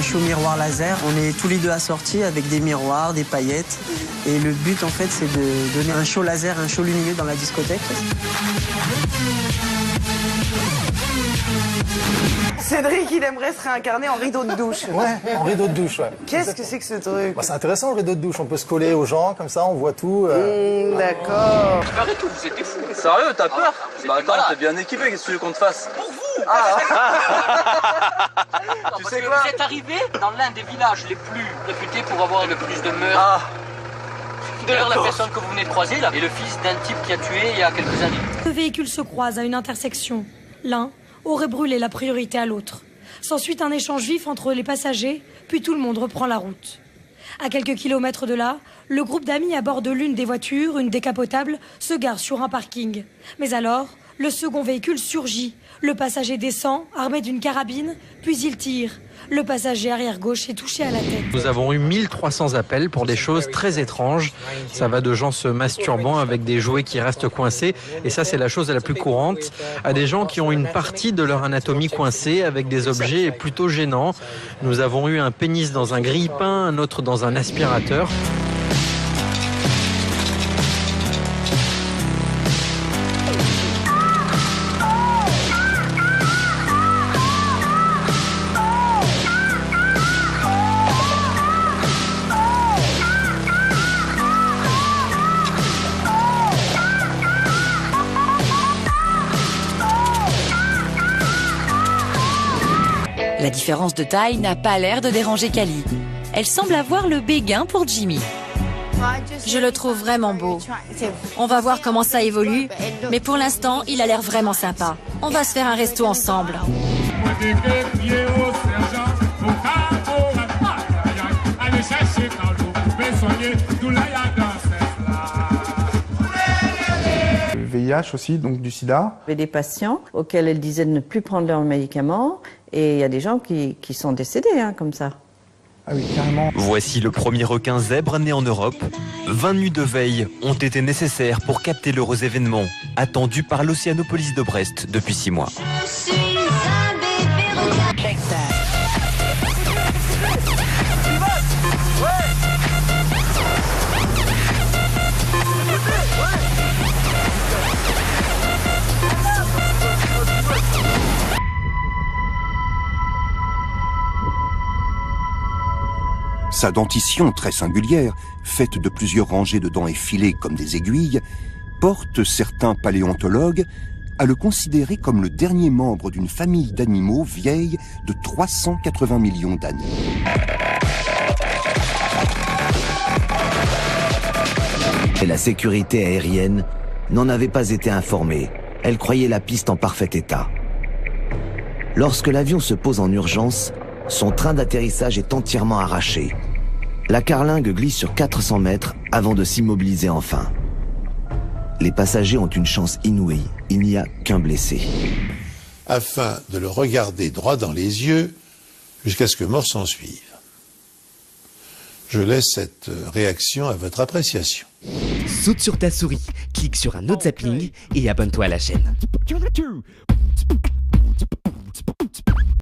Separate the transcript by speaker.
Speaker 1: un show miroir laser. On est tous les deux assortis avec des miroirs, des paillettes. Et le but, en fait, c'est de donner un show laser, un show lumineux dans la discothèque.
Speaker 2: Cédric, il aimerait se réincarner en rideau de douche.
Speaker 3: Ouais, en rideau de douche, ouais.
Speaker 2: Qu'est-ce que c'est que ce truc?
Speaker 3: Bah, c'est intéressant le rideau de douche, on peut se coller aux gens, comme ça on voit tout.
Speaker 2: D'accord.
Speaker 4: Arrête tout, vous êtes des fous.
Speaker 5: Sérieux, t'as peur? Bah attends,
Speaker 4: malade.
Speaker 5: t'es bien équipé, qu'est-ce que tu veux qu'on te fasse?
Speaker 4: Pour vous
Speaker 5: Tu
Speaker 4: Parce
Speaker 5: sais
Speaker 4: que
Speaker 5: quoi?
Speaker 4: vous êtes arrivé dans l'un des villages les plus réputés pour avoir le plus de meurtres. D'ailleurs, la personne que vous venez de croiser là est le fils d'un type qui a tué il y a quelques années.
Speaker 6: Deux véhicules se croisent à une intersection. L'un aurait brûlé la priorité à l'autre. S'ensuit un échange vif entre les passagers, puis tout le monde reprend la route. À quelques kilomètres de là, le groupe d'amis à bord de l'une des voitures, une décapotable, se gare sur un parking. Mais alors, le second véhicule surgit. Le passager descend, armé d'une carabine, puis il tire. Le passager arrière-gauche est touché à la tête.
Speaker 7: Nous avons eu 1300 appels pour des choses très étranges. Ça va de gens se masturbant avec des jouets qui restent coincés, et ça c'est la chose la plus courante, à des gens qui ont une partie de leur anatomie coincée avec des objets plutôt gênants. Nous avons eu un pénis dans un grille-pain, un autre dans un aspirateur.
Speaker 8: La différence de taille n'a pas l'air de déranger Cali. Elle semble avoir le béguin pour Jimmy.
Speaker 9: Je le trouve vraiment beau. On va voir comment ça évolue, mais pour l'instant, il a l'air vraiment sympa. On va se faire un resto ensemble.
Speaker 10: Le VIH aussi, donc du sida.
Speaker 11: Il y avait des patients auxquels elle disait de ne plus prendre leurs médicaments, et il y a des gens qui sont décédés comme ça.
Speaker 10: Ah oui, carrément.
Speaker 12: Voici le premier requin zèbre né en Europe. 20 nuits de veille ont été nécessaires pour capter l'heureux événement, attendu par l'Océanopolis de Brest depuis 6 mois.
Speaker 13: Sa dentition très singulière, faite de plusieurs rangées de dents effilées comme des aiguilles, porte certains paléontologues à le considérer comme le dernier membre d'une famille d'animaux vieille de 380 millions d'années.
Speaker 14: La sécurité aérienne n'en avait pas été informée. Elle croyait la piste en parfait état. Lorsque l'avion se pose en urgence, son train d'atterrissage est entièrement arraché. La carlingue glisse sur 400 mètres avant de s'immobiliser enfin. Les passagers ont une chance inouïe. Il n'y a qu'un blessé.
Speaker 15: Afin de le regarder droit dans les yeux jusqu'à ce que mort s'en suive. Je laisse cette réaction à votre appréciation.
Speaker 16: Saute sur ta souris, clique sur un autre zapping et abonne-toi à la chaîne.